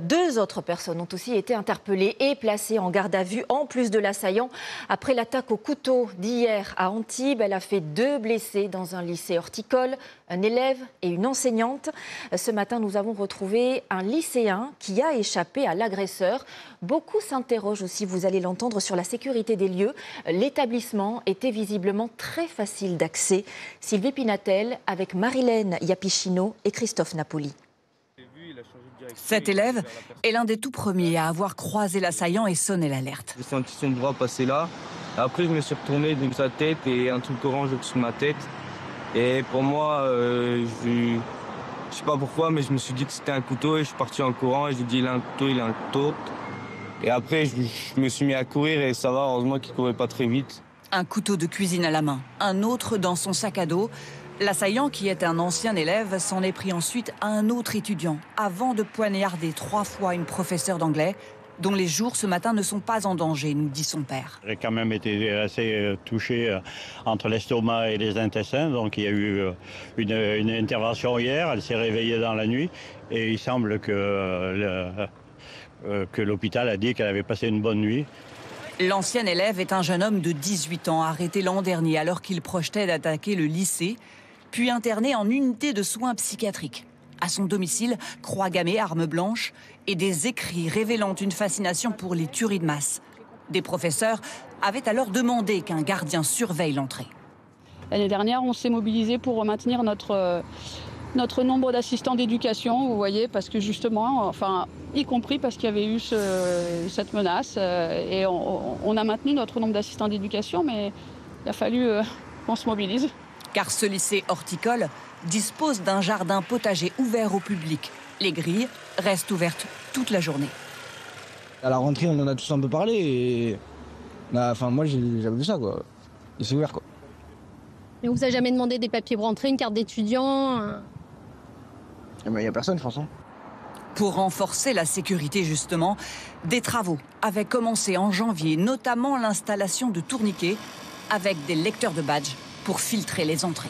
Deux autres personnes ont aussi été interpellées et placées en garde à vue, en plus de l'assaillant. Après l'attaque au couteau d'hier à Antibes, elle a fait 2 blessés dans un lycée horticole, un élève et une enseignante. Ce matin, nous avons retrouvé un lycéen qui a échappé à l'agresseur. Beaucoup s'interrogent aussi, vous allez l'entendre, sur la sécurité des lieux. L'établissement était visiblement très facile d'accès. Sylvie Pinatel avec Marilène Yapichino et Christophe Napoli. Cet élève est l'un des tout premiers à avoir croisé l'assaillant et sonné l'alerte. J'ai senti son bras passer là. Après, je me suis retourné de sa tête et un truc orange au-dessus de ma tête. Et pour moi, je sais pas pourquoi, mais je me suis dit que c'était un couteau et je suis parti en courant et j'ai dit il a un couteau, il a un couteau. Et après, je me suis mis à courir et ça va, heureusement qu'il courait pas très vite. Un couteau de cuisine à la main, un autre dans son sac à dos. L'assaillant, qui est un ancien élève, s'en est pris ensuite à un autre étudiant, avant de poignarder 3 fois une professeure d'anglais, dont les jours ce matin ne sont pas en danger, nous dit son père. J'ai quand même été assez touché entre l'estomac et les intestins, donc il y a eu une intervention hier, elle s'est réveillée dans la nuit, et il semble que l'hôpital a dit qu'elle avait passé une bonne nuit. L'ancien élève est un jeune homme de 18 ans, arrêté l'an dernier alors qu'il projetait d'attaquer le lycée, puis interné en unité de soins psychiatriques. À son domicile, croix gammée, arme blanche et des écrits révélant une fascination pour les tueries de masse. Des professeurs avaient alors demandé qu'un gardien surveille l'entrée. L'année dernière, on s'est mobilisé pour maintenir notre nombre d'assistants d'éducation, vous voyez, parce que justement, enfin, y compris parce qu'il y avait eu cette menace, et on a maintenu notre nombre d'assistants d'éducation, mais il a fallu qu'on se mobilise. Car ce lycée horticole dispose d'un jardin potager ouvert au public. Les grilles restent ouvertes toute la journée. À la rentrée, on en a tous un peu parlé, et enfin, moi, j'avais vu ça, quoi. Et c'est ouvert, quoi. Mais on vous a jamais demandé des papiers pour rentrer, une carte d'étudiant? Il n'y a personne, je pense. Pour renforcer la sécurité, justement, des travaux avaient commencé en janvier, notamment l'installation de tourniquets avec des lecteurs de badges pour filtrer les entrées.